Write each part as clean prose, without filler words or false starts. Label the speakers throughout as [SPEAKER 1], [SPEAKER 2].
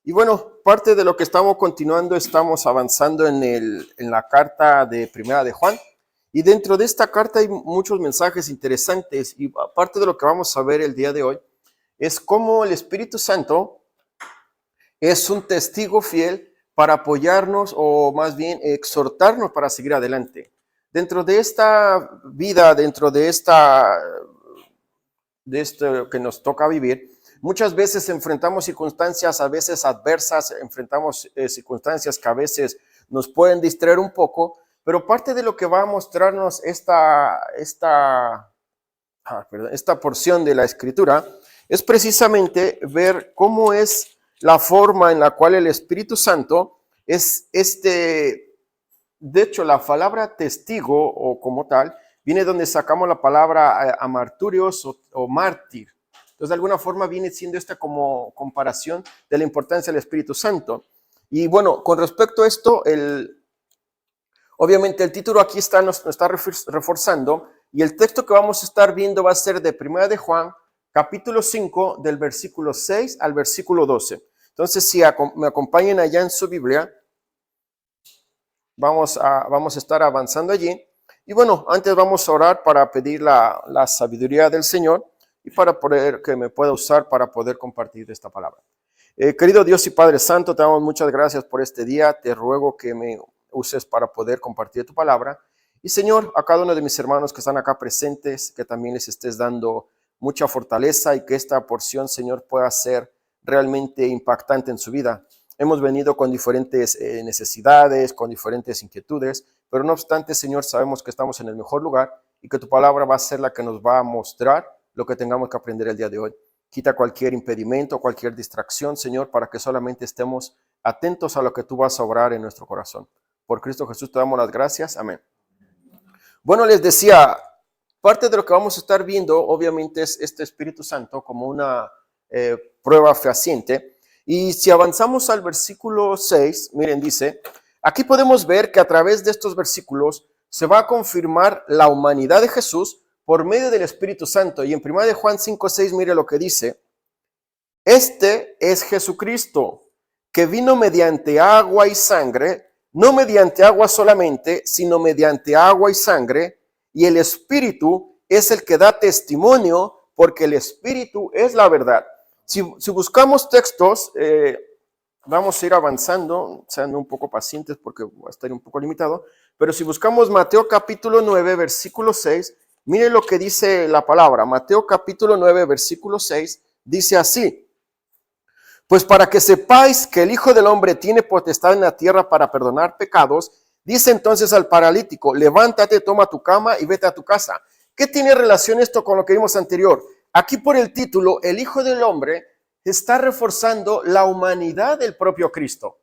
[SPEAKER 1] Y bueno, parte de lo que estamos continuando, estamos avanzando en la carta de Primera de Juan. Y dentro de esta carta hay muchos mensajes interesantes. Y parte de lo que vamos a ver el día de hoy es cómo el Espíritu Santo es un testigo fiel para apoyarnos o más bien exhortarnos para seguir adelante. Dentro de esta vida, dentro de esto que nos toca vivir, muchas veces enfrentamos circunstancias a veces adversas, enfrentamos circunstancias que a veces nos pueden distraer un poco, pero parte de lo que va a mostrarnos esta porción de la Escritura es precisamente ver cómo es la forma en la cual el Espíritu Santo es de hecho la palabra testigo o como tal, viene donde sacamos la palabra amarturios o mártir. Entonces, de alguna forma viene siendo esta como comparación de la importancia del Espíritu Santo. Y bueno, con respecto a esto, obviamente el título aquí nos está reforzando, y el texto que vamos a estar viendo va a ser de 1 de Juan, capítulo 5, del versículo 6 al versículo 12. Entonces, si me acompañan allá en su Biblia, vamos a estar avanzando allí. Y bueno, antes vamos a orar para pedir la sabiduría del Señor y para poder que me pueda usar para poder compartir esta palabra. Querido Dios y Padre Santo, te damos muchas gracias por este día. Te ruego que me uses para poder compartir tu palabra. Y Señor, a cada uno de mis hermanos que están acá presentes, que también les estés dando mucha fortaleza y que esta porción, Señor, pueda ser realmente impactante en su vida. Hemos venido con diferentes necesidades, con diferentes inquietudes, pero no obstante, Señor, sabemos que estamos en el mejor lugar y que tu palabra va a ser la que nos va a mostrar lo que tengamos que aprender el día de hoy. Quita cualquier impedimento, cualquier distracción, Señor, para que solamente estemos atentos a lo que tú vas a obrar en nuestro corazón. Por Cristo Jesús te damos las gracias. Amén. Bueno, les decía, parte de lo que vamos a estar viendo, obviamente, es este Espíritu Santo como una prueba fehaciente. Y si avanzamos al versículo 6, miren, dice, aquí podemos ver que a través de estos versículos se va a confirmar la humanidad de Jesús por medio del Espíritu Santo. Y en 1 de Juan 5:6, mire lo que dice, este es Jesucristo, que vino mediante agua y sangre, no mediante agua solamente, sino mediante agua y sangre, y el Espíritu es el que da testimonio, porque el Espíritu es la verdad. Si buscamos textos, vamos a ir avanzando, sean un poco pacientes porque va a estar un poco limitado, pero si buscamos Mateo capítulo 9, versículo 6, mire lo que dice la palabra. Mateo capítulo 9, versículo 6, dice así, pues para que sepáis que el Hijo del Hombre tiene potestad en la tierra para perdonar pecados, dice entonces al paralítico, levántate, toma tu cama y vete a tu casa. ¿Qué tiene relación esto con lo que vimos anterior? Aquí por el título, el Hijo del Hombre está reforzando la humanidad del propio Cristo.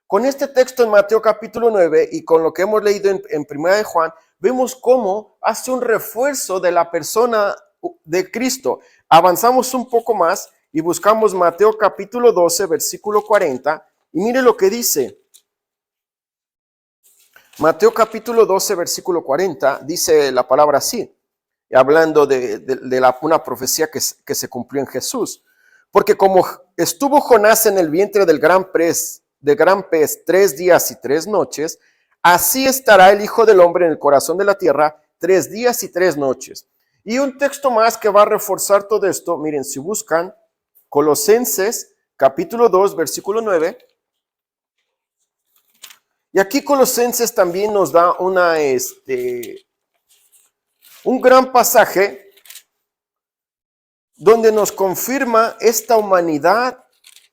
[SPEAKER 1] Con este texto en Mateo capítulo 9 y con lo que hemos leído en 1 de Juan, vemos cómo hace un refuerzo de la persona de Cristo. Avanzamos un poco más y buscamos Mateo capítulo 12, versículo 40, y mire lo que dice. Mateo capítulo 12, versículo 40, dice la palabra así, hablando de una profecía que se cumplió en Jesús. Porque como estuvo Jonás en el vientre del gran pez 3 días y 3 noches, así estará el Hijo del Hombre en el corazón de la tierra 3 días y 3 noches. Y un texto más que va a reforzar todo esto, miren, si buscan Colosenses capítulo 2, versículo 9. Y aquí Colosenses también nos da un gran pasaje donde nos confirma esta humanidad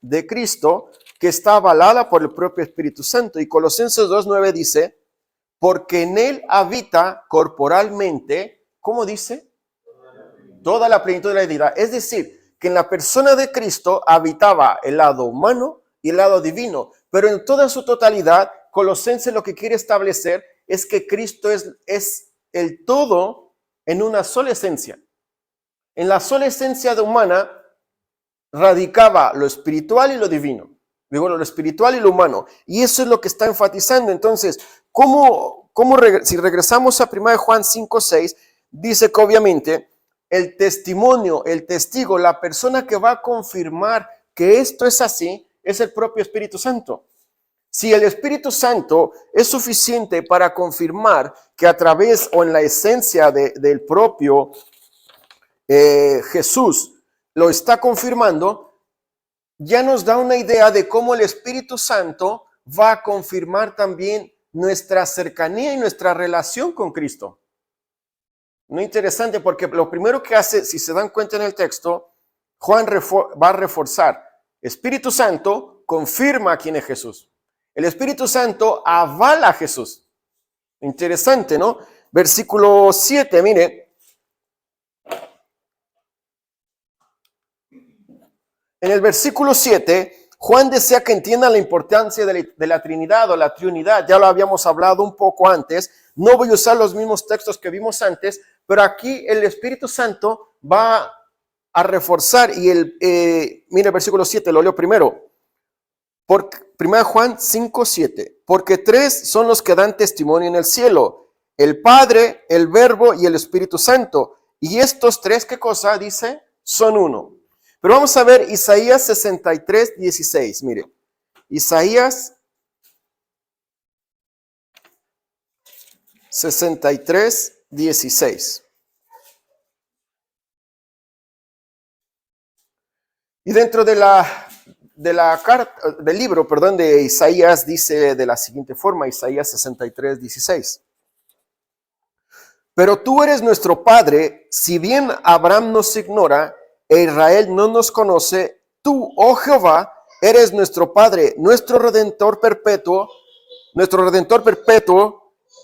[SPEAKER 1] de Cristo que está avalada por el propio Espíritu Santo. Y Colosenses 2:9 dice, porque en él habita corporalmente, ¿cómo dice? Toda la plenitud de la deidad. Es decir, que en la persona de Cristo habitaba el lado humano y el lado divino, pero en toda su totalidad, Colosenses lo que quiere establecer es que Cristo es el todo en una sola esencia. En la sola esencia de humana radicaba lo espiritual y lo divino. Digo, lo espiritual y lo humano. Y eso es lo que está enfatizando. Entonces, si regresamos a 1 de Juan 5:6, dice que obviamente el testimonio, el testigo, la persona que va a confirmar que esto es así, es el propio Espíritu Santo. Si el Espíritu Santo es suficiente para confirmar que a través o en la esencia del propio Jesús lo está confirmando, ya nos da una idea de cómo el Espíritu Santo va a confirmar también nuestra cercanía y nuestra relación con Cristo. Muy interesante, porque lo primero que hace, si se dan cuenta en el texto, Juan va a reforzar: Espíritu Santo confirma quién es Jesús. El Espíritu Santo avala a Jesús. Interesante, ¿no? Versículo 7, mire. En el versículo 7, Juan desea que entiendan la importancia de la Trinidad o la Trinidad. Ya lo habíamos hablado un poco antes. No voy a usar los mismos textos que vimos antes, pero aquí el Espíritu Santo va a reforzar. Y mire el versículo 7, lo leo primero. 1 Juan 5:7, porque tres son los que dan testimonio en el cielo: el Padre, el Verbo y el Espíritu Santo. Y estos tres, ¿qué cosa dice? Son uno. Pero vamos a ver Isaías 63:16. Mire, Isaías 63:16. Y dentro del libro de Isaías dice de la siguiente forma, Isaías 63:16. Pero tú eres nuestro Padre, si bien Abraham nos ignora e Israel no nos conoce, tú, oh Jehová, eres nuestro Padre, nuestro Redentor perpetuo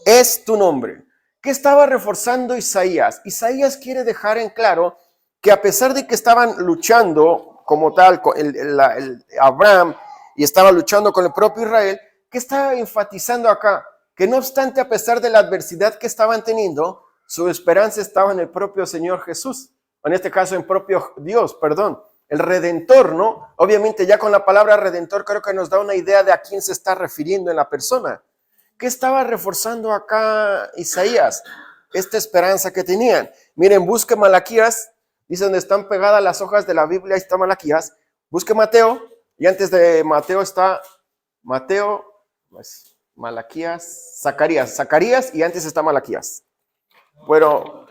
[SPEAKER 1] es tu nombre. ¿Qué estaba reforzando Isaías? Isaías quiere dejar en claro que a pesar de que estaban luchando como tal con Abraham y estaba luchando con el propio Israel, ¿qué está enfatizando acá? Que no obstante, a pesar de la adversidad que estaban teniendo, su esperanza estaba en el propio Señor Jesús, o en este caso en propio Dios, el Redentor, ¿no? Obviamente ya con la palabra Redentor creo que nos da una idea de a quién se está refiriendo en la persona. ¿Qué estaba reforzando acá Isaías? Esta esperanza que tenían. Miren, busque Malaquías, dice donde están pegadas las hojas de la Biblia, ahí está Malaquías. Busque Mateo, y antes de Mateo está Mateo, pues, Malaquías, Zacarías, y antes está Malaquías. Bueno,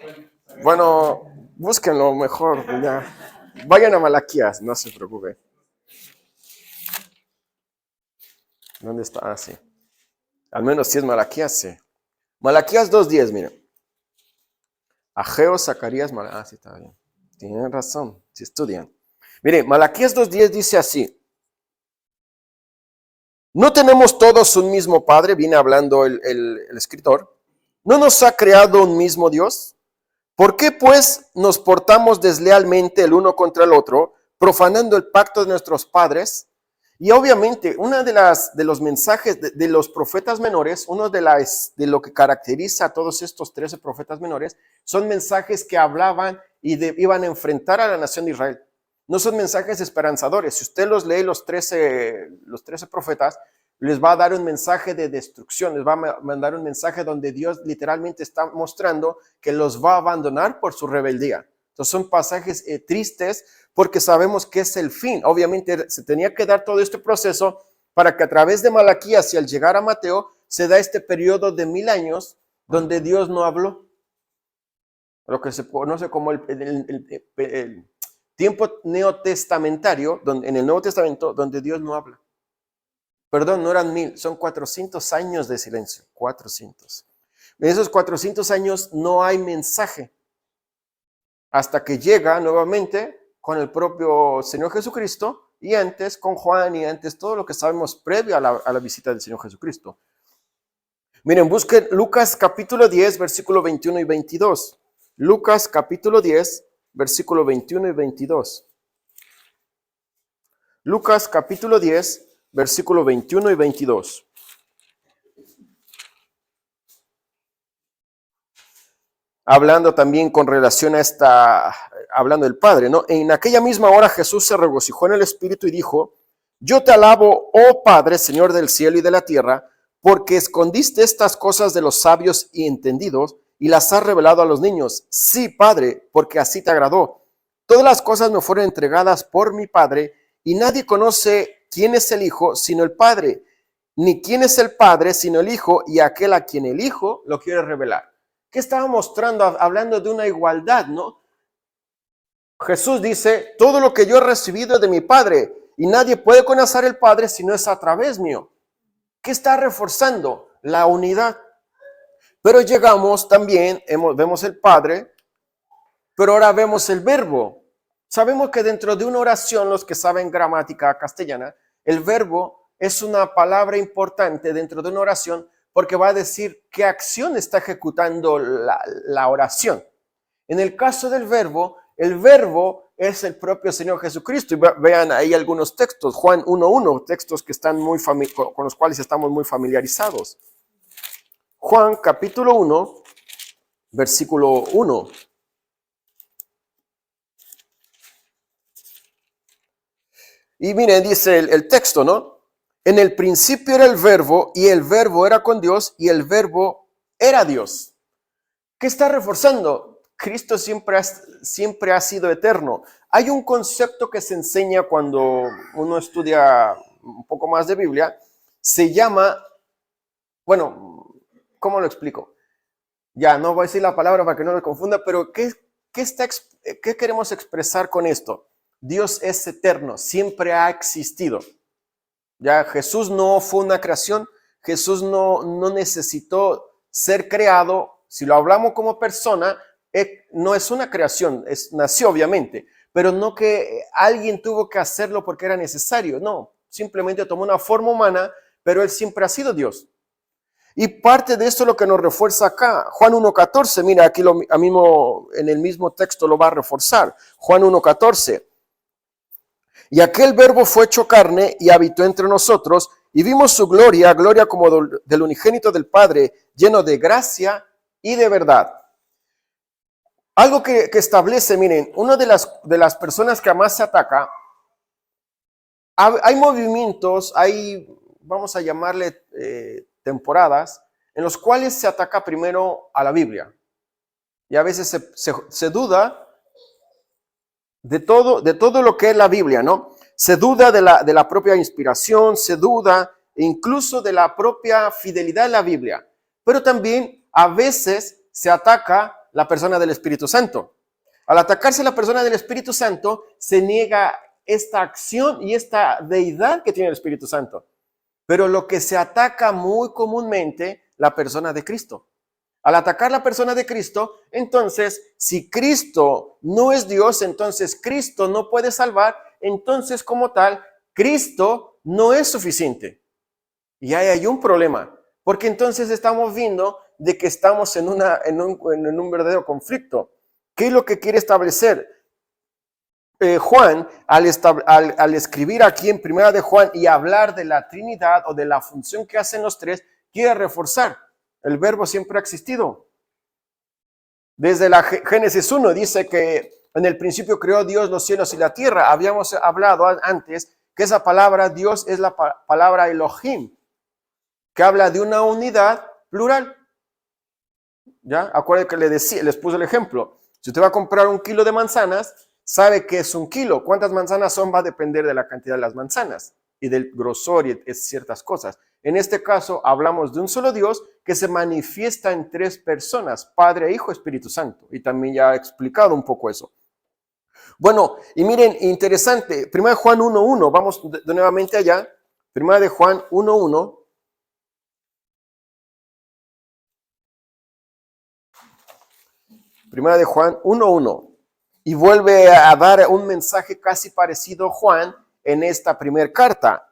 [SPEAKER 1] búsquenlo mejor, ya. Vayan a Malaquías, no se preocupe. ¿Dónde está? Ah, sí. Al menos si es Malaquías, sí. Malaquías 2:10, miren. Ageo, Zacarías, Malaquías. Ah, sí, está bien. Tienen razón, si estudian. Miren, Malaquías 2:10 dice así: ¿no tenemos todos un mismo Padre? Viene hablando el escritor. ¿No nos ha creado un mismo Dios? ¿Por qué pues nos portamos deslealmente el uno contra el otro, profanando el pacto de nuestros padres? Y obviamente, uno de los mensajes de los profetas menores, uno de lo que caracteriza a todos estos 13 profetas menores, son mensajes que hablaban y iban a enfrentar a la nación de Israel. No son mensajes esperanzadores. Si usted los lee, los 13 profetas, les va a dar un mensaje de destrucción, les va a mandar un mensaje donde Dios literalmente está mostrando que los va a abandonar por su rebeldía. Entonces son pasajes tristes porque sabemos que es el fin. Obviamente se tenía que dar todo este proceso para que a través de Malaquías y al llegar a Mateo se da este periodo de 1000 años donde Dios no habló. Lo que se conoce como el tiempo neotestamentario, en el Nuevo Testamento, donde Dios no habla. Perdón, no eran 1000, son 400 años de silencio, 400. En esos 400 años no hay mensaje, hasta que llega nuevamente con el propio Señor Jesucristo, y antes con Juan, y antes todo lo que sabemos previo a la visita del Señor Jesucristo. Miren, busquen Lucas capítulo 10, versículo 21 y 22. Lucas capítulo 10, versículo 21 y 22. Lucas capítulo 10, versículo 21 y 22. Hablando también con relación a hablando del Padre, ¿no? En aquella misma hora Jesús se regocijó en el Espíritu y dijo: yo te alabo, oh Padre, Señor del cielo y de la tierra, porque escondiste estas cosas de los sabios y entendidos y las has revelado a los niños. Sí, Padre, porque así te agradó. Todas las cosas me fueron entregadas por mi Padre, y nadie conoce quién es el Hijo sino el Padre, ni quién es el Padre sino el Hijo, y aquel a quien el Hijo lo quiere revelar. ¿Qué estaba mostrando? Hablando de una igualdad, ¿no? Jesús dice, todo lo que yo he recibido de mi Padre, y nadie puede conocer el Padre si no es a través mío. ¿Qué está reforzando? La unidad. Pero llegamos también, vemos el Padre, pero ahora vemos el Verbo. Sabemos que dentro de una oración, los que saben gramática castellana, el verbo es una palabra importante dentro de una oración porque va a decir qué acción está ejecutando la oración. En el caso del verbo, el verbo es el propio Señor Jesucristo. Y vean ahí algunos textos, Juan 1:1, textos que están con los cuales estamos muy familiarizados. Juan capítulo 1, versículo 1. Y miren, dice el texto, ¿no? En el principio era el verbo, y el verbo era con Dios, y el verbo era Dios. ¿Qué está reforzando? Cristo siempre ha sido eterno. Hay un concepto que se enseña cuando uno estudia un poco más de Biblia, se llama, bueno, ¿cómo lo explico? Ya, no voy a decir la palabra para que no me confunda, pero ¿qué queremos expresar con esto? Dios es eterno, siempre ha existido. Ya, Jesús no fue una creación, Jesús no necesitó ser creado. Si lo hablamos como persona, no es una creación, nació obviamente, pero no que alguien tuvo que hacerlo porque era necesario, no, simplemente tomó una forma humana, pero él siempre ha sido Dios. Y parte de esto es lo que nos refuerza acá. Juan 1:14, mira, aquí en el mismo texto lo va a reforzar. Juan 1:14. Y aquel verbo fue hecho carne y habitó entre nosotros, y vimos su gloria, gloria como del unigénito del Padre, lleno de gracia y de verdad. Algo que establece, miren, una de las personas que más se ataca, hay movimientos, vamos a llamarle temporadas, en los cuales se ataca primero a la Biblia. Y a veces se duda de todo lo que es la Biblia, ¿no? Se duda de la propia inspiración, se duda incluso de la propia fidelidad de la Biblia. Pero también a veces se ataca la persona del Espíritu Santo. Al atacarse la persona del Espíritu Santo, se niega esta acción y esta deidad que tiene el Espíritu Santo. Pero lo que se ataca muy comúnmente, la persona de Cristo. Al atacar la persona de Cristo, entonces, si Cristo no es Dios, entonces Cristo no puede salvar, entonces como tal, Cristo no es suficiente. Y ahí hay un problema, porque entonces estamos viendo de que estamos en un verdadero conflicto. ¿Qué es lo que quiere establecer? Juan, al escribir aquí en Primera de Juan y hablar de la Trinidad o de la función que hacen los tres, quiere reforzar. El verbo siempre ha existido. Desde la Génesis 1 dice que en el principio creó Dios los cielos y la tierra. Habíamos hablado antes que esa palabra Dios es la palabra Elohim, que habla de una unidad plural. ¿Ya? Acuérdense que les puse el ejemplo. Si usted va a comprar 1 kilo de manzanas, sabe que es 1 kilo. ¿Cuántas manzanas son? Va a depender de la cantidad de las manzanas y del grosor y ciertas cosas. En este caso, hablamos de un solo Dios que se manifiesta en 3 personas, Padre, Hijo, Espíritu Santo. Y también ya he explicado un poco eso. Bueno, y miren, interesante, 1 Juan 1:1, vamos de nuevamente allá, 1 Juan 1:1. Primera de Juan 1:1. Y vuelve a dar un mensaje casi parecido a Juan en esta primera carta.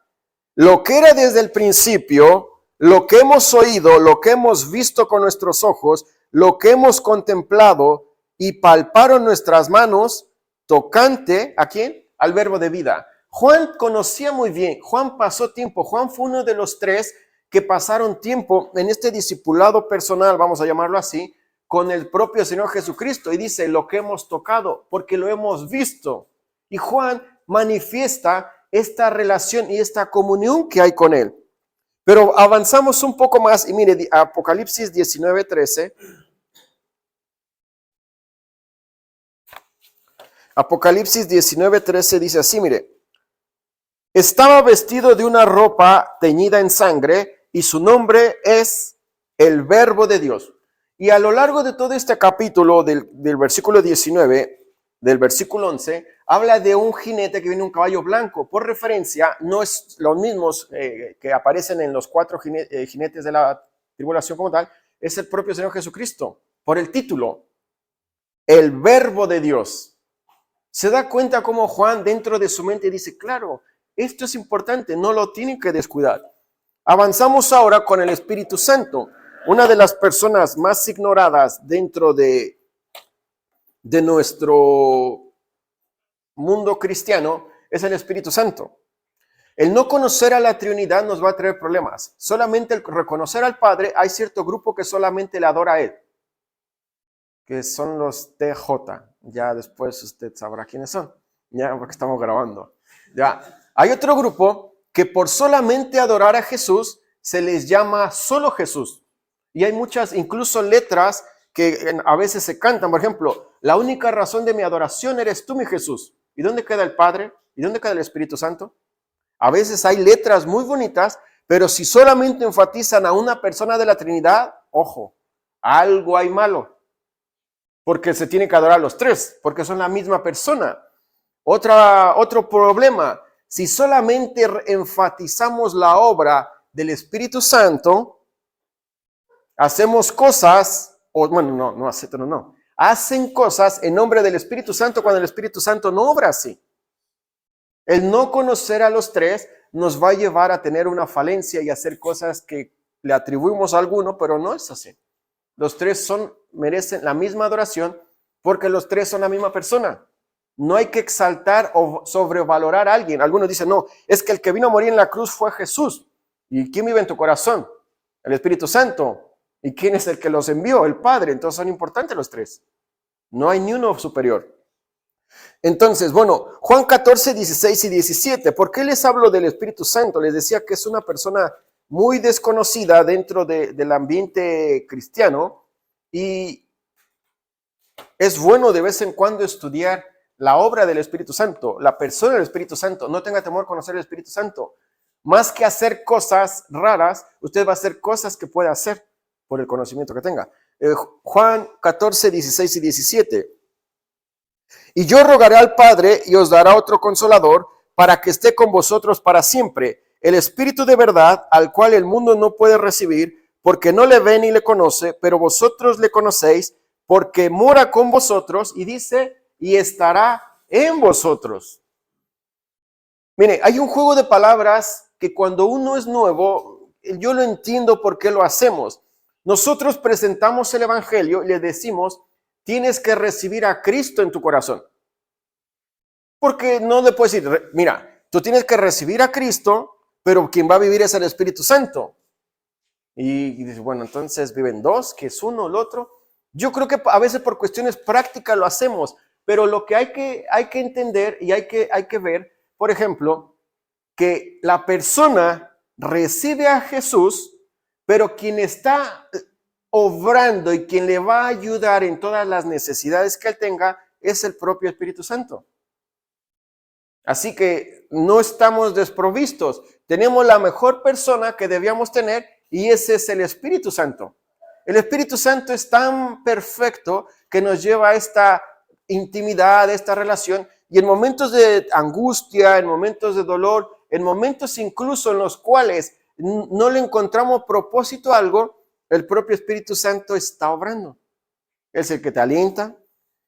[SPEAKER 1] Lo que era desde el principio, lo que hemos oído, lo que hemos visto con nuestros ojos, lo que hemos contemplado y palparon nuestras manos, tocante, ¿a quién? Al verbo de vida. Juan conocía muy bien, Juan pasó tiempo, Juan fue uno de los 3 que pasaron tiempo en este discipulado personal, vamos a llamarlo así, con el propio Señor Jesucristo. Y dice, lo que hemos tocado, porque lo hemos visto. Y Juan manifiesta esta relación y esta comunión que hay con él. Pero avanzamos un poco más y mire, Apocalipsis 19:13. Apocalipsis 19:13 dice así, mire. Estaba vestido de una ropa teñida en sangre y su nombre es el Verbo de Dios. Y a lo largo de todo este capítulo del versículo 19, del versículo 11, habla de un jinete que viene en un caballo blanco. Por referencia, no es los mismos que aparecen en los 4 jinetes de la tribulación como tal, es el propio Señor Jesucristo, por el título, el Verbo de Dios. Se da cuenta cómo Juan dentro de su mente dice, claro, esto es importante, no lo tienen que descuidar. Avanzamos ahora con el Espíritu Santo, una de las personas más ignoradas dentro de nuestro mundo cristiano es el Espíritu Santo. El no conocer a la Trinidad nos va a traer problemas. Solamente el reconocer al Padre, hay cierto grupo que solamente le adora a Él, que son los TJ. Ya después usted sabrá quiénes son, ya porque estamos grabando. Ya. Hay otro grupo que por solamente adorar a Jesús se les llama solo Jesús. Y hay muchas, incluso letras que a veces se cantan. Por ejemplo, la única razón de mi adoración eres tú, mi Jesús. ¿Y dónde queda el Padre? ¿Y dónde queda el Espíritu Santo? A veces hay letras muy bonitas, pero si solamente enfatizan a una persona de la Trinidad, ojo, algo hay malo. Porque se tiene que adorar a los tres, porque son la misma persona. Otro problema. Si solamente enfatizamos la obra del Espíritu Santo, hacemos cosas, hacen cosas en nombre del Espíritu Santo cuando el Espíritu Santo no obra así. El no conocer a los tres nos va a llevar a tener una falencia y hacer cosas que le atribuimos a alguno, pero no es así. Los tres merecen la misma adoración porque los tres son la misma persona. No hay que exaltar o sobrevalorar a alguien. Algunos dicen, no, es que el que vino a morir en la cruz fue Jesús. ¿Y quién vive en tu corazón? El Espíritu Santo. ¿Y quién es el que los envió? El Padre. Entonces son importantes los tres. No hay ni uno superior. Entonces, Juan 14, 16 y 17. ¿Por qué les hablo del Espíritu Santo? Les decía que es una persona muy desconocida dentro del ambiente cristiano y es bueno de vez en cuando estudiar la obra del Espíritu Santo, la persona del Espíritu Santo. No tenga temor conocer el Espíritu Santo. Más que hacer cosas raras, usted va a hacer cosas que puede hacer por el conocimiento que tenga. Juan 14, 16 y 17. Y yo rogaré al Padre y os dará otro consolador para que esté con vosotros para siempre, el Espíritu de verdad, al cual el mundo no puede recibir, porque no le ve ni le conoce, pero vosotros le conocéis, porque mora con vosotros, y dice, y estará en vosotros. Mire, hay un juego de palabras que cuando uno es nuevo, yo lo entiendo por qué lo hacemos. Nosotros presentamos el Evangelio y le decimos, tienes que recibir a Cristo en tu corazón. Porque no le puedes decir, mira, tú tienes que recibir a Cristo, pero quien va a vivir es el Espíritu Santo. Y dice, bueno, entonces viven dos, que es uno, el otro. Yo creo que a veces por cuestiones prácticas lo hacemos, pero lo que hay que entender y hay que ver, por ejemplo, que la persona recibe a Jesús, pero quien está obrando y quien le va a ayudar en todas las necesidades que él tenga es el propio Espíritu Santo. Así que no estamos desprovistos. Tenemos la mejor persona que debíamos tener y ese es el Espíritu Santo. El Espíritu Santo es tan perfecto que nos lleva a esta intimidad, a esta relación, y en momentos de angustia, en momentos de dolor, en momentos incluso en los cuales no le encontramos propósito a algo, el propio Espíritu Santo está obrando. Es el que te alienta,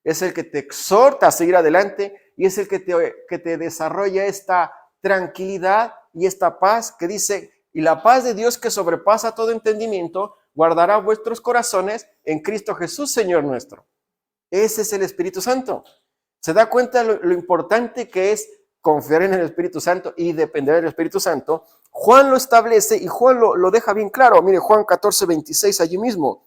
[SPEAKER 1] es el que te exhorta a seguir adelante y es el que te desarrolla esta tranquilidad y esta paz que dice, y la paz de Dios que sobrepasa todo entendimiento, guardará vuestros corazones en Cristo Jesús, Señor nuestro. Ese es el Espíritu Santo. ¿Se da cuenta lo importante que es confiar en el Espíritu Santo y depender del Espíritu Santo? Juan lo establece y Juan lo deja bien claro. Mire, Juan 14, 26 allí mismo.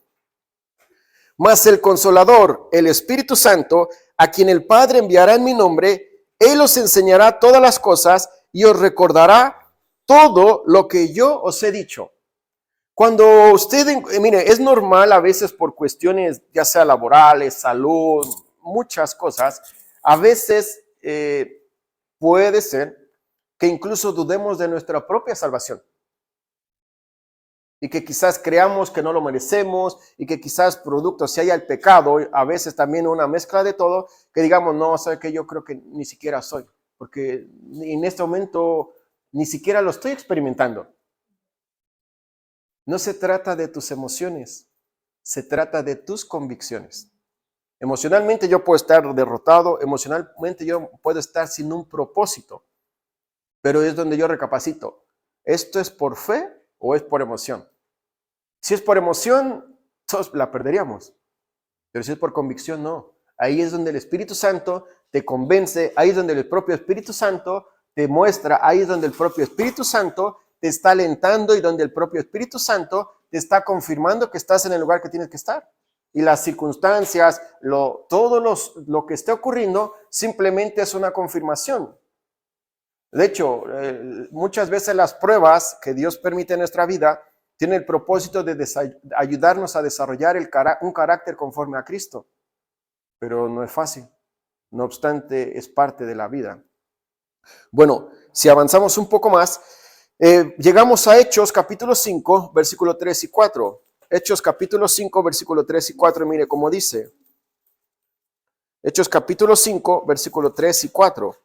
[SPEAKER 1] Mas el Consolador, el Espíritu Santo, a quien el Padre enviará en mi nombre, Él os enseñará todas las cosas y os recordará todo lo que yo os he dicho. Cuando usted, mire, es normal a veces por cuestiones ya sea laborales, salud, muchas cosas, a veces puede ser que incluso dudemos de nuestra propia salvación. Y que quizás creamos que no lo merecemos y que quizás producto, si hay el pecado, a veces también una mezcla de todo, que digamos, no, ¿sabe qué? Yo creo que ni siquiera soy, porque en este momento ni siquiera lo estoy experimentando. No se trata de tus emociones, se trata de tus convicciones. Emocionalmente yo puedo estar derrotado, emocionalmente yo puedo estar sin un propósito, pero es donde yo recapacito, ¿esto es por fe o es por emoción? Si es por emoción, todos la perderíamos. Pero si es por convicción, no. Ahí es donde el Espíritu Santo te convence, ahí es donde el propio Espíritu Santo te muestra, ahí es donde el propio Espíritu Santo te está alentando y donde el propio Espíritu Santo te está confirmando que estás en el lugar que tienes que estar. Y las circunstancias, todo lo que esté ocurriendo, simplemente es una confirmación. De hecho, muchas veces las pruebas que Dios permite en nuestra vida tiene el propósito de ayudarnos a desarrollar un carácter conforme a Cristo. Pero no es fácil. No obstante, es parte de la vida. Bueno, si avanzamos un poco más, llegamos a Hechos capítulo 5, versículo 3 y 4. Hechos capítulo 5, versículo 3 y 4, mire cómo dice. Hechos capítulo 5, versículo 3 y 4.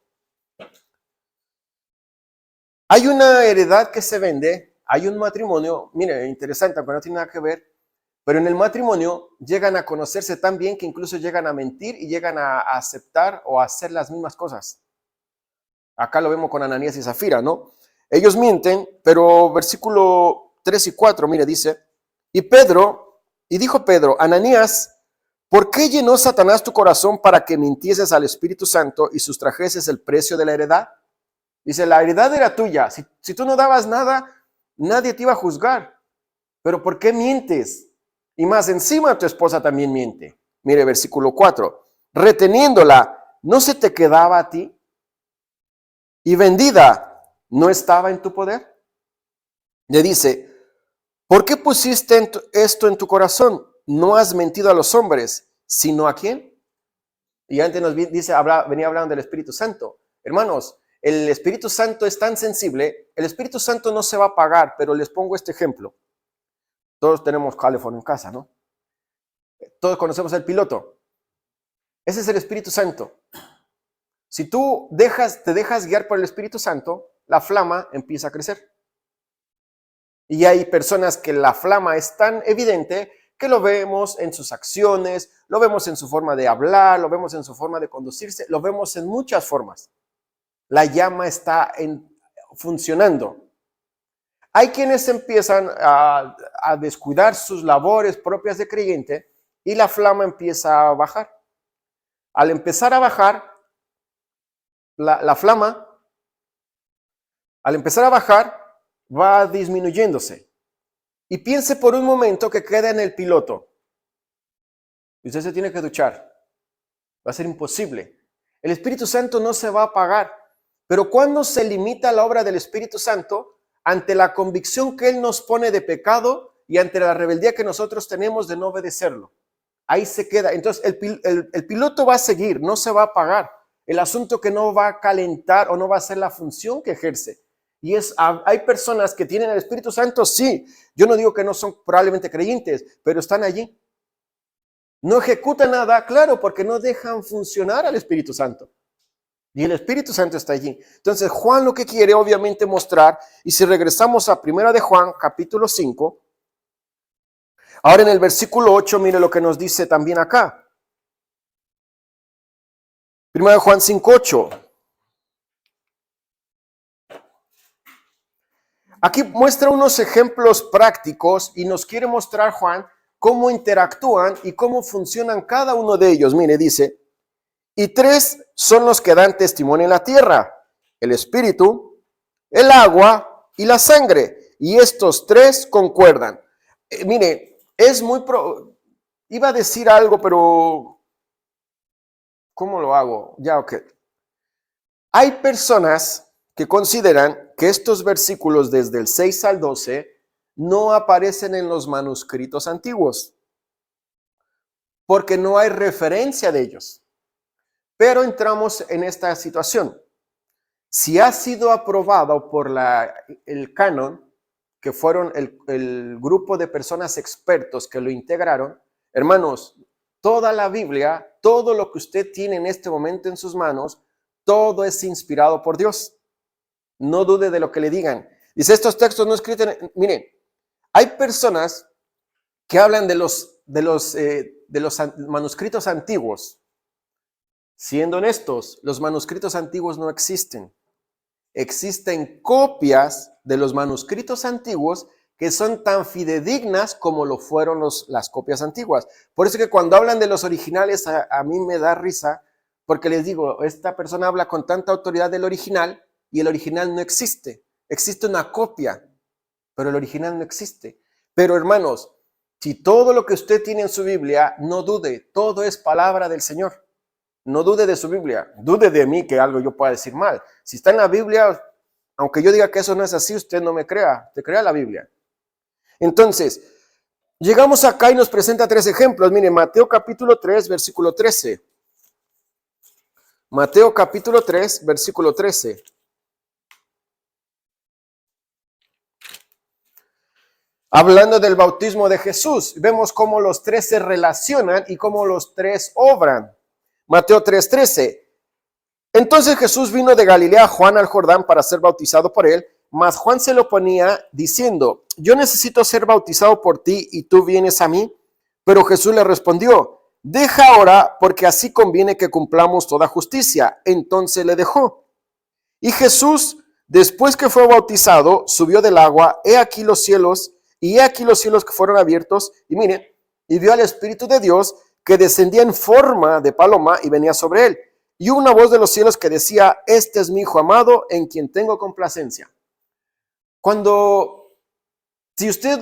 [SPEAKER 1] Hay una heredad que se vende. Hay un matrimonio, mire, interesante, aunque no tiene nada que ver, pero en el matrimonio llegan a conocerse tan bien que incluso llegan a mentir y llegan a aceptar o a hacer las mismas cosas. Acá lo vemos con Ananías y Zafira, ¿no? Ellos mienten, pero versículo 3 y 4, mire, dice, y dijo Pedro, Ananías, ¿por qué llenó Satanás tu corazón para que mintieses al Espíritu Santo y sustrajeses el precio de la heredad? Dice, la heredad era tuya, si tú no dabas nada, nadie te iba a juzgar, pero ¿por qué mientes? Y más encima tu esposa también miente. Mire, versículo 4, reteniéndola, ¿no se te quedaba a ti? Y vendida, ¿no estaba en tu poder? Le dice, ¿por qué pusiste esto en tu corazón? No has mentido a los hombres, sino ¿a quién? Y antes nos dice, venía hablando del Espíritu Santo. Hermanos, el Espíritu Santo es tan sensible, el Espíritu Santo no se va a apagar, pero les pongo este ejemplo. Todos tenemos California en casa, ¿no? Todos conocemos el piloto. Ese es el Espíritu Santo. Si tú te dejas guiar por el Espíritu Santo, la flama empieza a crecer. Y hay personas que la flama es tan evidente que lo vemos en sus acciones, lo vemos en su forma de hablar, lo vemos en su forma de conducirse, lo vemos en muchas formas. La llama está funcionando. Hay quienes empiezan a descuidar sus labores propias de creyente y la flama empieza a bajar. Al empezar a bajar, la flama, al empezar a bajar, va disminuyéndose. Y piense por un momento que queda en el piloto. Y usted se tiene que duchar. Va a ser imposible. El Espíritu Santo no se va a apagar. Pero cuando se limita la obra del Espíritu Santo, ante la convicción que Él nos pone de pecado y ante la rebeldía que nosotros tenemos de no obedecerlo, ahí se queda. Entonces el piloto va a seguir, no se va a apagar. El asunto que no va a calentar o no va a hacer la función que ejerce. Y hay personas que tienen el Espíritu Santo, sí. Yo no digo que no son probablemente creyentes, pero están allí. No ejecutan nada, claro, porque no dejan funcionar al Espíritu Santo. Y el Espíritu Santo está allí. Entonces Juan lo que quiere obviamente mostrar, y si regresamos a 1 de Juan, capítulo 5, ahora en el versículo 8, mire lo que nos dice también acá. 1 de Juan 5, 8. Aquí muestra unos ejemplos prácticos y nos quiere mostrar Juan cómo interactúan y cómo funcionan cada uno de ellos. Mire, dice, y tres son los que dan testimonio en la tierra, el espíritu, el agua y la sangre. Y estos tres concuerdan. Mire, iba a decir algo, pero ¿cómo lo hago? Ya, ok. Hay personas que consideran que estos versículos desde el 6 al 12 no aparecen en los manuscritos antiguos, porque no hay referencia de ellos. Pero entramos en esta situación. Si ha sido aprobado por el canon, que fueron el grupo de personas expertos que lo integraron, hermanos, toda la Biblia, todo lo que usted tiene en este momento en sus manos, todo es inspirado por Dios. No dude de lo que le digan. Dice, estos textos no escritos, miren, hay personas que hablan de los manuscritos antiguos. Siendo honestos, los manuscritos antiguos no existen. Existen copias de los manuscritos antiguos que son tan fidedignas como lo fueron las copias antiguas. Por eso que cuando hablan de los originales, a mí me da risa, porque les digo, esta persona habla con tanta autoridad del original y el original no existe. Existe una copia, pero el original no existe. Pero hermanos, si todo lo que usted tiene en su Biblia, no dude, todo es palabra del Señor. No dude de su Biblia, dude de mí que algo yo pueda decir mal. Si está en la Biblia, aunque yo diga que eso no es así, usted no me crea, usted crea la Biblia. Entonces, llegamos acá y nos presenta 3 ejemplos. Mire, Mateo capítulo 3, versículo 13. Mateo capítulo 3, versículo 13. Hablando del bautismo de Jesús, vemos cómo los 3 se relacionan y cómo los 3 obran. Mateo 3:13. Entonces Jesús vino de Galilea a Juan al Jordán para ser bautizado por él, mas Juan se lo oponía diciendo, yo necesito ser bautizado por ti y tú vienes a mí. Pero Jesús le respondió, deja ahora porque así conviene que cumplamos toda justicia. Entonces le dejó. Y Jesús, después que fue bautizado, subió del agua, he aquí los cielos que fueron abiertos, y miren, y vio al Espíritu de Dios que descendía en forma de paloma y venía sobre él. Y hubo una voz de los cielos que decía, este es mi Hijo amado, en quien tengo complacencia. Si usted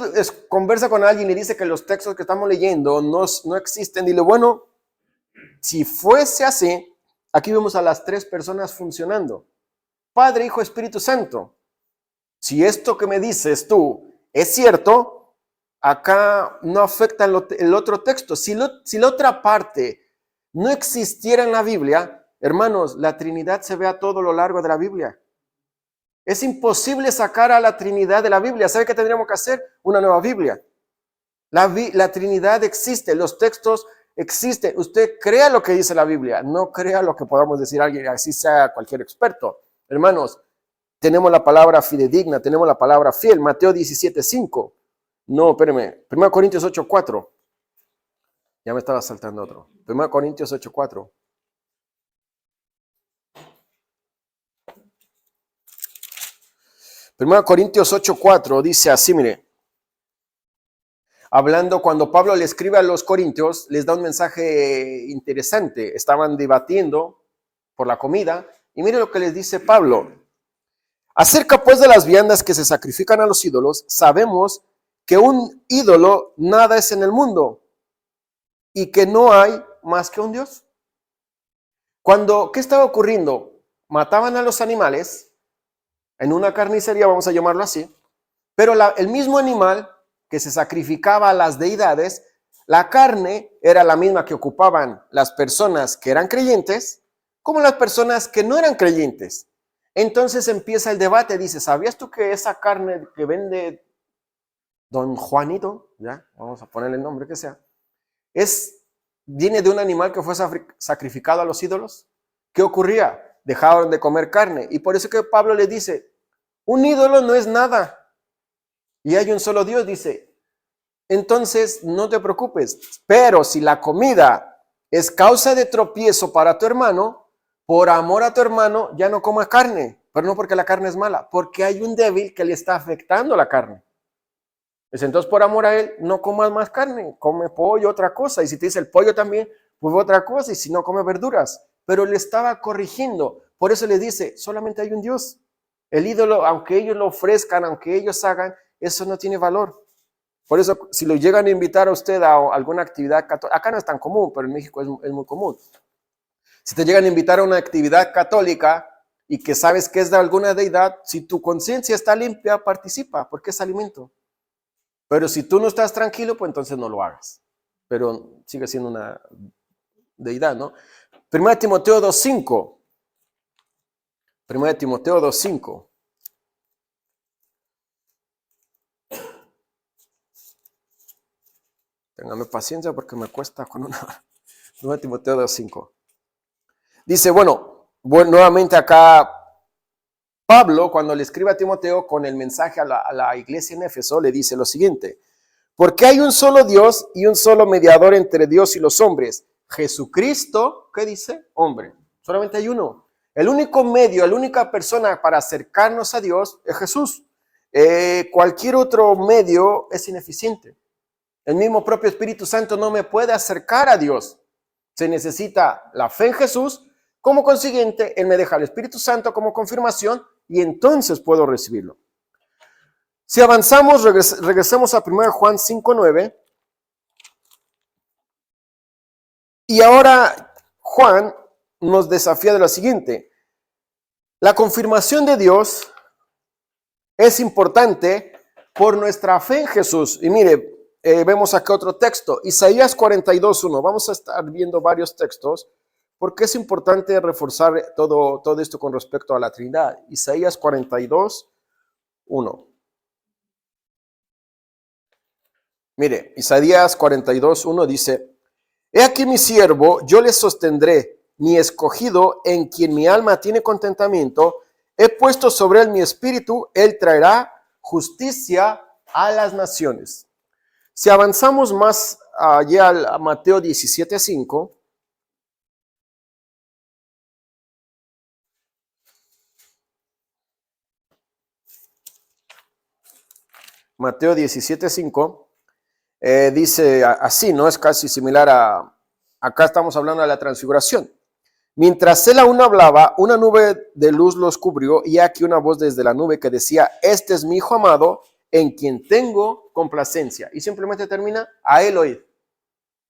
[SPEAKER 1] conversa con alguien y dice que los textos que estamos leyendo no existen, dile, bueno, si fuese así, aquí vemos a las 3 personas funcionando. Padre, Hijo, Espíritu Santo. Si esto que me dices tú es cierto, acá no afecta el otro texto. Si la otra parte no existiera en la Biblia, hermanos, la Trinidad se ve a todo lo largo de la Biblia. Es imposible sacar a la Trinidad de la Biblia. ¿Sabe qué tendríamos que hacer? Una nueva Biblia. La Trinidad existe, los textos existen. Usted crea lo que dice la Biblia, no crea lo que podamos decir alguien, así sea cualquier experto. Hermanos, tenemos la palabra fidedigna, tenemos la palabra fiel. Mateo 17:5. No, espérame. 1 Corintios 8:4. Ya me estaba saltando otro. 1 Corintios 8:4. Primero Corintios 8:4 dice así, mire. Hablando, cuando Pablo le escribe a los corintios, les da un mensaje interesante. Estaban debatiendo por la comida. Y mire lo que les dice Pablo. Acerca pues de las viandas que se sacrifican a los ídolos, sabemos que un ídolo nada es en el mundo y que no hay más que un Dios. ¿Qué estaba ocurriendo? Mataban a los animales en una carnicería, vamos a llamarlo así, pero el mismo animal que se sacrificaba a las deidades, la carne era la misma que ocupaban las personas que eran creyentes como las personas que no eran creyentes. Entonces empieza el debate, dice, ¿sabías tú que esa carne que vende don Juanito, ya, vamos a ponerle el nombre que sea, viene de un animal que fue sacrificado a los ídolos? ¿Qué ocurría? Dejaron de comer carne. Y por eso que Pablo le dice, un ídolo no es nada. Y hay un solo Dios, dice. Entonces, no te preocupes. Pero si la comida es causa de tropiezo para tu hermano, por amor a tu hermano, ya no comas carne. Pero no porque la carne es mala, porque hay un débil que le está afectando la carne. Entonces, por amor a él, no comas más carne. Come pollo, otra cosa. Y si te dice el pollo también, pues otra cosa. Y si no, come verduras. Pero le estaba corrigiendo. Por eso le dice, solamente hay un Dios. El ídolo, aunque ellos lo ofrezcan, aunque ellos hagan, eso no tiene valor. Por eso, si lo llegan a invitar a usted a alguna actividad católica, acá no es tan común, pero en México es muy común. Si te llegan a invitar a una actividad católica y que sabes que es de alguna deidad, si tu conciencia está limpia, participa, porque es alimento. Pero si tú no estás tranquilo, pues entonces no lo hagas. Pero sigue siendo una deidad, ¿no? 1 Timoteo 2:5. 1 Timoteo 2:5. Téngame paciencia porque me cuesta con una. 1 Timoteo 2:5. Dice, bueno, nuevamente acá Pablo, cuando le escribe a Timoteo con el mensaje a la iglesia en Éfeso, le dice lo siguiente: porque hay un solo Dios y un solo mediador entre Dios y los hombres, Jesucristo, ¿qué dice? Hombre. Solamente hay uno. El único medio, la única persona para acercarnos a Dios es Jesús. Cualquier otro medio es ineficiente. El mismo propio Espíritu Santo no me puede acercar a Dios. Se necesita la fe en Jesús. Como consiguiente, Él me deja el Espíritu Santo como confirmación y entonces puedo recibirlo. Si avanzamos, regresemos a 1 Juan 5:9. Y ahora Juan nos desafía de lo siguiente: la confirmación de Dios es importante por nuestra fe en Jesús. Y mire, vemos acá otro texto, Isaías 42:1. Vamos a estar viendo varios textos porque es importante reforzar todo esto con respecto a la Trinidad. Isaías 42:1. Mire, Isaías 42:1 dice: he aquí mi siervo, yo le sostendré, mi escogido, en quien mi alma tiene contentamiento. He puesto sobre él mi espíritu, él traerá justicia a las naciones. Si avanzamos más allá a Mateo 17:5. Mateo 17:5. Dice así, ¿no? Es casi similar acá estamos hablando de la transfiguración. Mientras él aún hablaba, una nube de luz los cubrió, y aquí una voz desde la nube que decía: este es mi hijo amado, en quien tengo complacencia. Y simplemente termina: a él oíd.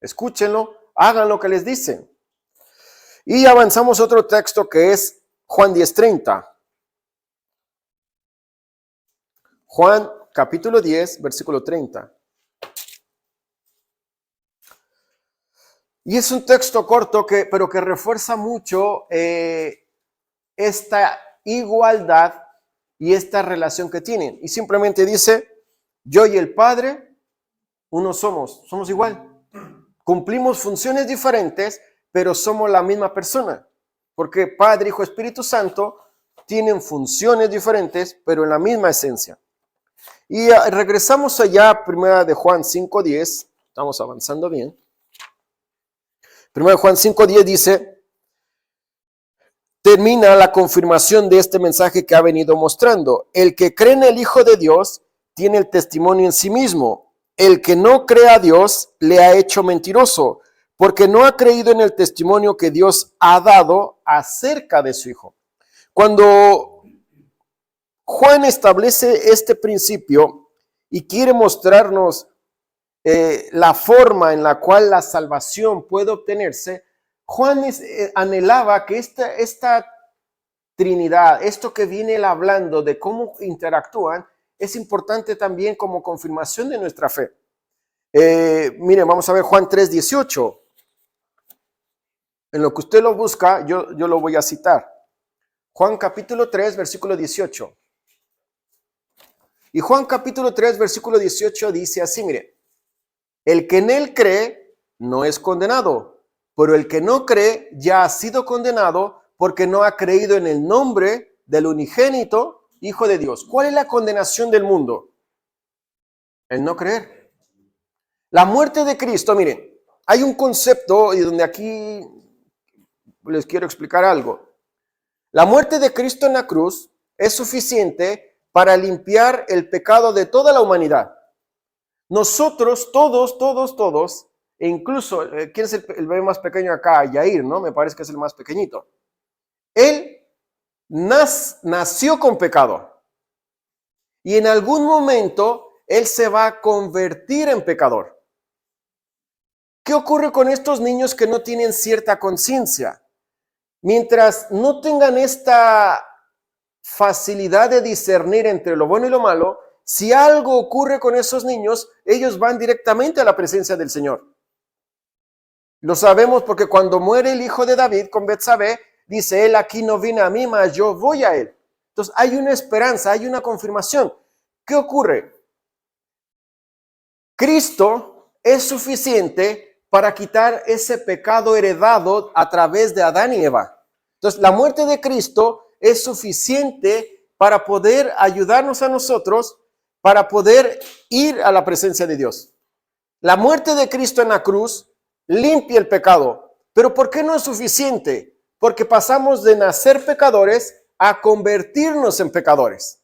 [SPEAKER 1] Escúchenlo, hagan lo que les dice. Y avanzamos a otro texto que es Juan 10:30. Juan capítulo 10, versículo 30. Y es un texto corto, pero que refuerza mucho esta igualdad y esta relación que tienen. Y simplemente dice: yo y el Padre, uno somos igual. Cumplimos funciones diferentes, pero somos la misma persona. Porque Padre, Hijo, Espíritu Santo tienen funciones diferentes, pero en la misma esencia. Y regresamos allá a 1 de Juan 5:10. Estamos avanzando bien. 1 Juan 5:10 dice, termina la confirmación de este mensaje que ha venido mostrando. El que cree en el Hijo de Dios tiene el testimonio en sí mismo. El que no cree a Dios le ha hecho mentiroso, porque no ha creído en el testimonio que Dios ha dado acerca de su Hijo. Cuando Juan establece este principio y quiere mostrarnos la forma en la cual la salvación puede obtenerse, Juan anhelaba que esta Trinidad, esto que viene él hablando de cómo interactúan, es importante también como confirmación de nuestra fe. Miren, vamos a ver Juan 3:18. En lo que usted lo busca, yo lo voy a citar. Juan capítulo 3, versículo 18. Y Juan capítulo 3, versículo 18 dice así, mire: el que en él cree no es condenado, pero el que no cree ya ha sido condenado porque no ha creído en el nombre del unigénito Hijo de Dios. ¿Cuál es la condenación del mundo? El no creer. La muerte de Cristo, miren, hay un concepto y donde aquí les quiero explicar algo. La muerte de Cristo en la cruz es suficiente para limpiar el pecado de toda la humanidad. Nosotros, todos, e incluso, ¿quién es el bebé más pequeño acá? Yair, ¿no? Me parece que es el más pequeñito. Él nació con pecado. Y en algún momento, él se va a convertir en pecador. ¿Qué ocurre con estos niños que no tienen cierta conciencia? Mientras no tengan esta facilidad de discernir entre lo bueno y lo malo, si algo ocurre con esos niños, ellos van directamente a la presencia del Señor. Lo sabemos porque cuando muere el hijo de David con Betsabé, dice, él aquí no viene a mí, mas yo voy a él. Entonces hay una esperanza, hay una confirmación. ¿Qué ocurre? Cristo es suficiente para quitar ese pecado heredado a través de Adán y Eva. Entonces la muerte de Cristo es suficiente para poder ayudarnos a nosotros, para poder ir a la presencia de Dios. La muerte de Cristo en la cruz limpia el pecado. ¿Pero por qué no es suficiente? Porque pasamos de nacer pecadores a convertirnos en pecadores.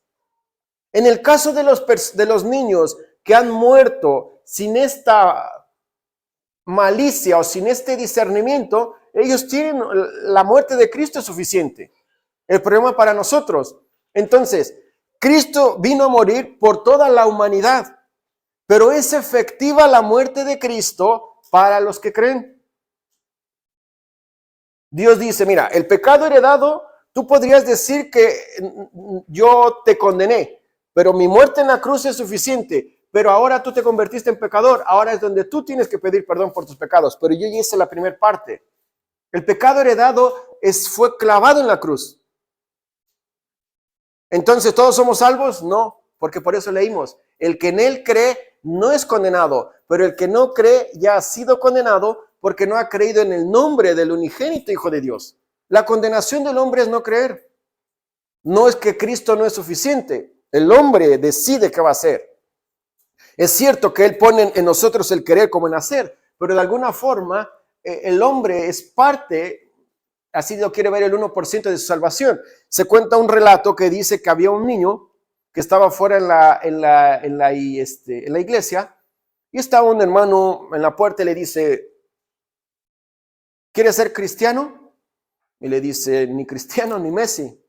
[SPEAKER 1] En el caso de los niños que han muerto sin esta malicia o sin este discernimiento, ellos tienen la muerte de Cristo es suficiente. El problema para nosotros. Entonces, Cristo vino a morir por toda la humanidad, pero es efectiva la muerte de Cristo para los que creen. Dios dice, mira, el pecado heredado, tú podrías decir que yo te condené, pero mi muerte en la cruz es suficiente. Pero ahora tú te convertiste en pecador, ahora es donde tú tienes que pedir perdón por tus pecados. Pero yo ya hice la primera parte. El pecado heredado fue clavado en la cruz. Entonces, ¿todos somos salvos? No, porque por eso leímos, el que en él cree no es condenado, pero el que no cree ya ha sido condenado porque no ha creído en el nombre del unigénito Hijo de Dios. La condenación del hombre es no creer. No es que Cristo no es suficiente, el hombre decide qué va a hacer. Es cierto que Él pone en nosotros el querer como en hacer, pero de alguna forma el hombre es parte, así lo quiere ver el 1% de su salvación. Se cuenta un relato que dice que había un niño que estaba fuera en la iglesia y estaba un hermano en la puerta y le dice, ¿quieres ser cristiano? Y le dice, ni cristiano ni Messi.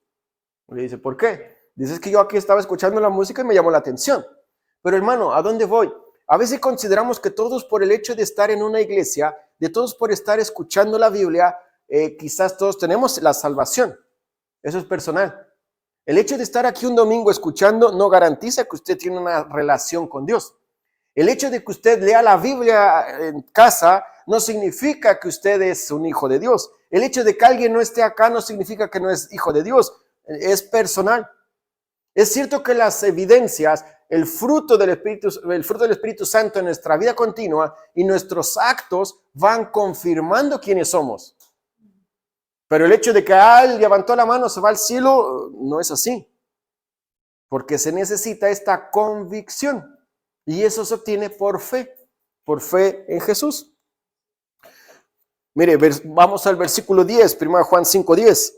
[SPEAKER 1] Y le dice, ¿por qué? Dice, es que yo aquí estaba escuchando la música y me llamó la atención. Pero hermano, ¿a dónde voy? A veces consideramos que todos por el hecho de estar en una iglesia, de todos por estar escuchando la Biblia, quizás todos tenemos la salvación. Eso es personal. El hecho de estar aquí un domingo escuchando no garantiza que usted tiene una relación con Dios. El hecho de que usted lea la Biblia en casa no significa que usted es un hijo de Dios. El hecho de que alguien no esté acá no significa que no es hijo de Dios. Es personal. Es cierto que las evidencias, el fruto del Espíritu Santo en nuestra vida continua y nuestros actos van confirmando quiénes somos. Pero el hecho de que él levantó la mano, se va al cielo, no es así. Porque se necesita esta convicción. Y eso se obtiene por fe en Jesús. Mire, vamos al versículo 10, 1 Juan 5:10.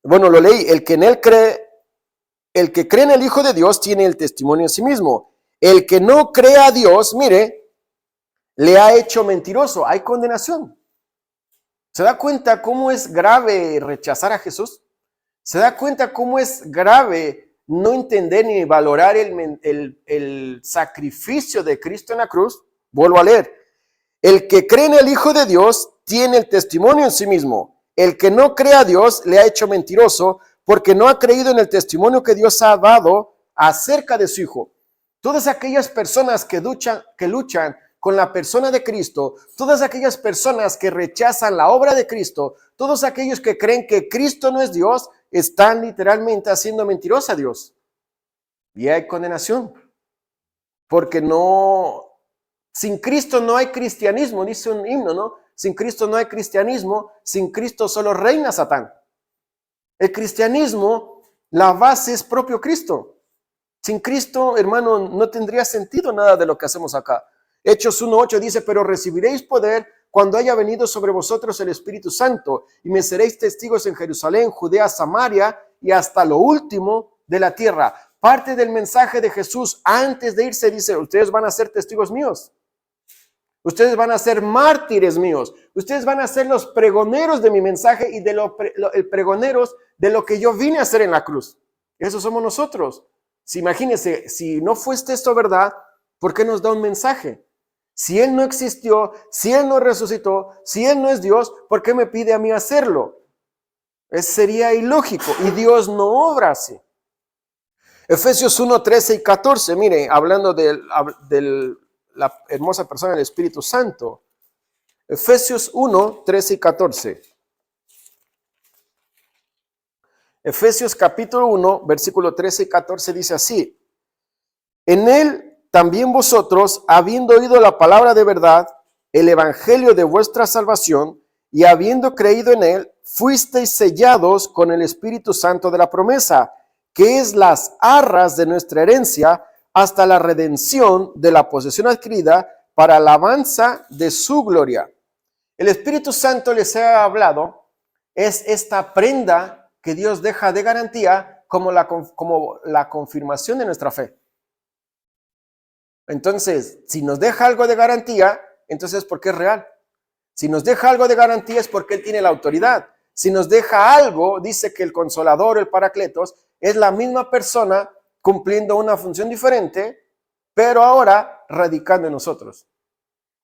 [SPEAKER 1] Bueno, lo leí, el que cree en el Hijo de Dios tiene el testimonio en sí mismo. El que no cree a Dios, mire, le ha hecho mentiroso. Hay condenación. ¿Se da cuenta cómo es grave rechazar a Jesús? ¿Se da cuenta cómo es grave no entender ni valorar el sacrificio de Cristo en la cruz? Vuelvo a leer. El que cree en el Hijo de Dios tiene el testimonio en sí mismo. El que no cree a Dios le ha hecho mentiroso porque no ha creído en el testimonio que Dios ha dado acerca de su Hijo. Todas aquellas personas que luchan con la persona de Cristo, todas aquellas personas que rechazan la obra de Cristo, todos aquellos que creen que Cristo no es Dios, están literalmente haciendo mentirosa a Dios. Y hay condenación. Porque sin Cristo no hay cristianismo, dice un himno, ¿no? Sin Cristo no hay cristianismo, sin Cristo solo reina Satán. El cristianismo, la base es propio Cristo. Sin Cristo, hermano, no tendría sentido nada de lo que hacemos acá. Hechos 1:8 dice, pero recibiréis poder cuando haya venido sobre vosotros el Espíritu Santo, y me seréis testigos en Jerusalén, Judea, Samaria y hasta lo último de la tierra. Parte del mensaje de Jesús antes de irse dice, ustedes van a ser testigos míos. Ustedes van a ser mártires míos. Ustedes van a ser los pregoneros de mi mensaje y pregoneros de lo que yo vine a hacer en la cruz. Eso somos nosotros. Imagínense, si no fuese esto verdad, ¿por qué nos da un mensaje? Si Él no existió, si Él no resucitó, si Él no es Dios, ¿por qué me pide a mí hacerlo? Sería ilógico y Dios no obra así. Efesios 1:13 y 14, mire, hablando de la hermosa persona del Espíritu Santo. Efesios 1, 13 y 14. Efesios capítulo 1, versículo 13 y 14 dice así: en él también vosotros, habiendo oído la palabra de verdad, el evangelio de vuestra salvación, y habiendo creído en él, fuisteis sellados con el Espíritu Santo de la promesa, que es las arras de nuestra herencia, hasta la redención de la posesión adquirida para alabanza de su gloria. El Espíritu Santo, les he hablado, es esta prenda que Dios deja de garantía como la confirmación de nuestra fe. Entonces, si nos deja algo de garantía, entonces es porque es real. Si nos deja algo de garantía es porque Él tiene la autoridad. Si nos deja algo, dice que el Consolador, el Paracletos, es la misma persona cumpliendo una función diferente, pero ahora radicando en nosotros.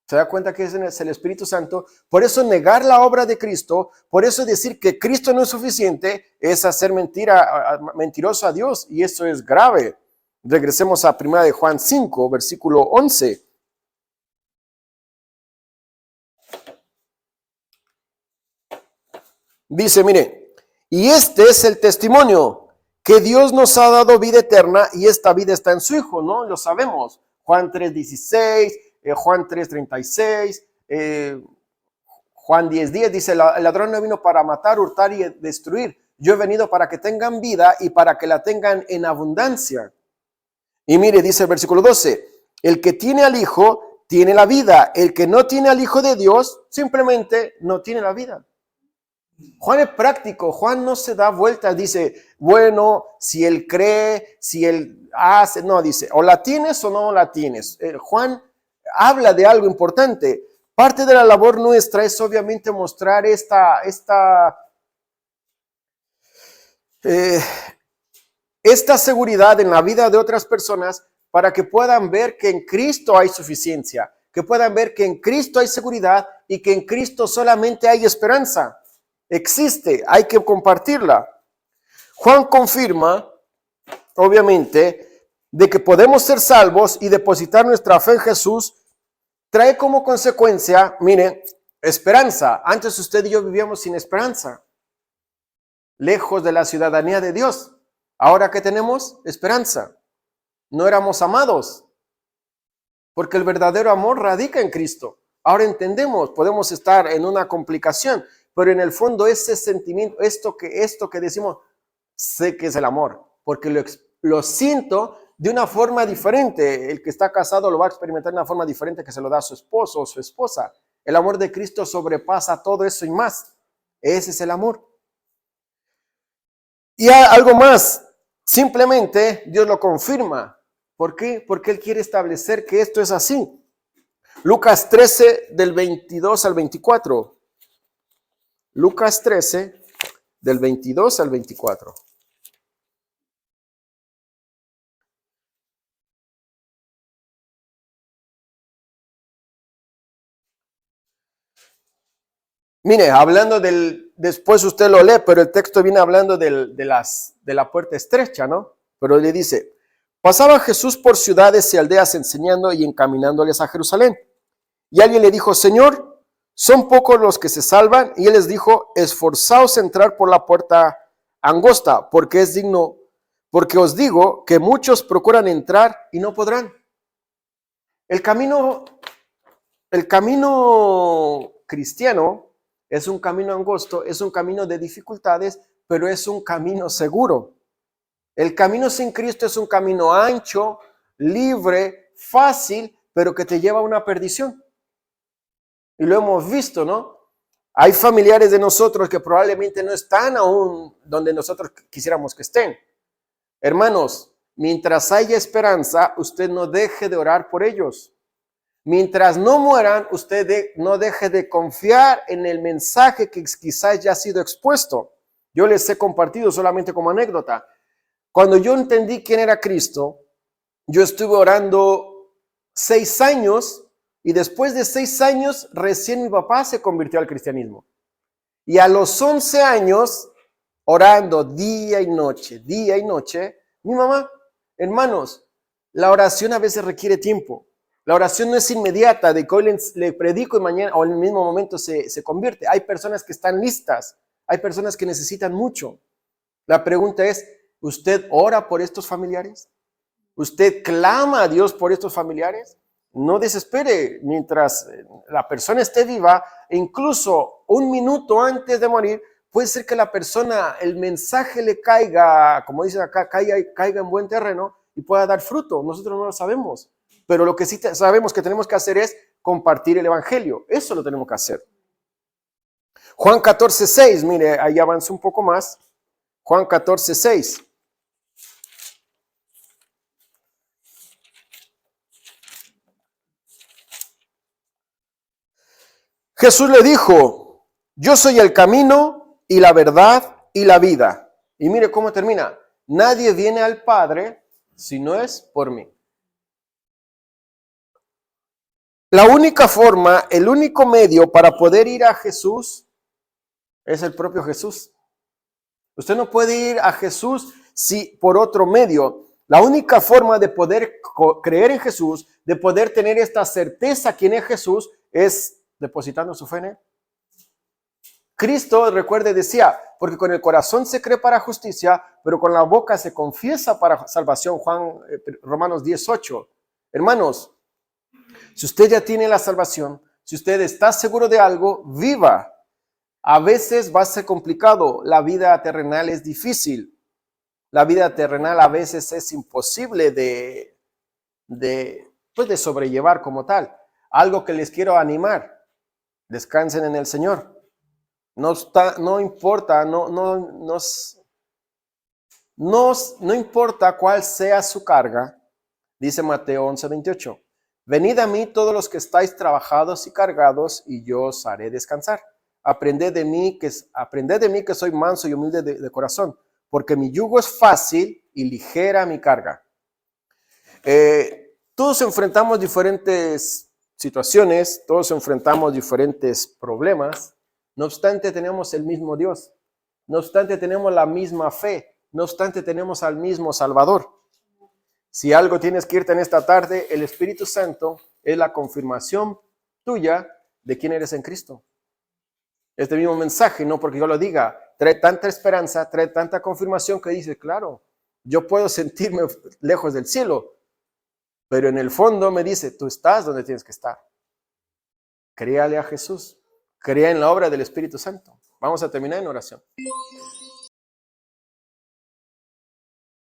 [SPEAKER 1] ¿Se da cuenta que es el Espíritu Santo? Por eso negar la obra de Cristo, por eso decir que Cristo no es suficiente, es hacer mentiroso a Dios, y eso es grave. Regresemos a 1 de Juan 5, versículo 11. Dice, mire, y este es el testimonio, que Dios nos ha dado vida eterna, y esta vida está en su Hijo, ¿no? Lo sabemos. Juan 3:16, Juan 3:36, Juan 10:10 dice, el ladrón no vino para matar, hurtar y destruir. Yo he venido para que tengan vida y para que la tengan en abundancia. Y mire, dice el versículo 12, el que tiene al Hijo tiene la vida, el que no tiene al Hijo de Dios simplemente no tiene la vida. Juan es práctico, Juan no se da vueltas, dice, bueno, si él cree, si él hace, no, dice, o la tienes o no la tienes. Juan habla de algo importante. Parte de la labor nuestra es obviamente mostrar esta seguridad en la vida de otras personas para que puedan ver que en Cristo hay suficiencia, que puedan ver que en Cristo hay seguridad y que en Cristo solamente hay esperanza. Existe, hay que compartirla. Juan confirma, obviamente, de que podemos ser salvos y depositar nuestra fe en Jesús. Trae como consecuencia, miren, esperanza. Antes usted y yo vivíamos sin esperanza, lejos de la ciudadanía de Dios. Ahora que tenemos esperanza, no éramos amados, porque el verdadero amor radica en Cristo. Ahora entendemos, podemos estar en una complicación, pero en el fondo ese sentimiento, esto que decimos, sé que es el amor, porque lo siento de una forma diferente. El que está casado lo va a experimentar de una forma diferente que se lo da a su esposo o su esposa. El amor de Cristo sobrepasa todo eso y más. Ese es el amor. Y hay algo más, simplemente Dios lo confirma. ¿Por qué? Porque Él quiere establecer que esto es así. Lucas 13, del 22 al 24. Lucas 13, del 22 al 24. Mire, hablando después usted lo lee, pero el texto viene hablando de la puerta estrecha, ¿no? Pero le dice, pasaba Jesús por ciudades y aldeas enseñando y encaminándoles a Jerusalén. Y alguien le dijo, Señor, son pocos los que se salvan. Y él les dijo, esforzaos a entrar por la puerta angosta, porque os digo que muchos procuran entrar y no podrán. El camino cristiano es un camino angosto, es un camino de dificultades, pero es un camino seguro. El camino sin Cristo es un camino ancho, libre, fácil, pero que te lleva a una perdición. Y lo hemos visto, ¿no? Hay familiares de nosotros que probablemente no están aún donde nosotros quisiéramos que estén. Hermanos, mientras haya esperanza, usted no deje de orar por ellos. Mientras no mueran, usted no deje de confiar en el mensaje que quizás ya ha sido expuesto. Yo les he compartido solamente como anécdota. Cuando yo entendí quién era Cristo, yo estuve orando 6 años y después de 6 años recién mi papá se convirtió al cristianismo. Y a los 11 años, orando día y noche, mi mamá, hermanos, la oración a veces requiere tiempo. La oración no es inmediata, de que hoy le predico y mañana o en el mismo momento se convierte. Hay personas que están listas, hay personas que necesitan mucho. La pregunta es, ¿usted ora por estos familiares? ¿Usted clama a Dios por estos familiares? No desespere mientras la persona esté viva, e incluso un minuto antes de morir, puede ser que la persona, el mensaje le caiga, como dicen acá, caiga en buen terreno y pueda dar fruto. Nosotros no lo sabemos, pero lo que sí sabemos que tenemos que hacer es compartir el evangelio. Eso lo tenemos que hacer. Juan 14:6, mire, ahí avanza un poco más. Juan 14:6. Jesús le dijo, yo soy el camino y la verdad y la vida. Y mire cómo termina. Nadie viene al Padre si no es por mí. La única forma, el único medio para poder ir a Jesús es el propio Jesús. Usted no puede ir a Jesús por otro medio. La única forma de poder creer en Jesús, de poder tener esta certeza quién es Jesús, es depositando su fe en él. Cristo, recuerde, decía, porque con el corazón se cree para justicia, pero con la boca se confiesa para salvación. Romanos 10:8. Hermanos, si usted ya tiene la salvación, si usted está seguro de algo, viva. A veces va a ser complicado, la vida terrenal es difícil. La vida terrenal a veces es imposible de sobrellevar como tal. Algo que les quiero animar. Descansen en el Señor. No importa, no importa cuál sea su carga, dice Mateo 11:28. Venid a mí todos los que estáis trabajados y cargados, y yo os haré descansar. Aprended de mí que soy manso y humilde de corazón, porque mi yugo es fácil y ligera mi carga. Todos enfrentamos diferentes situaciones, todos enfrentamos diferentes problemas. No obstante, tenemos el mismo Dios. No obstante, tenemos la misma fe. No obstante, tenemos al mismo Salvador. Si algo tienes que irte en esta tarde, el Espíritu Santo es la confirmación tuya de quién eres en Cristo. Este mismo mensaje, no porque yo lo diga, trae tanta esperanza, trae tanta confirmación que dice, claro, yo puedo sentirme lejos del cielo, pero en el fondo me dice, tú estás donde tienes que estar. Créale a Jesús. Crea en la obra del Espíritu Santo. Vamos a terminar en oración.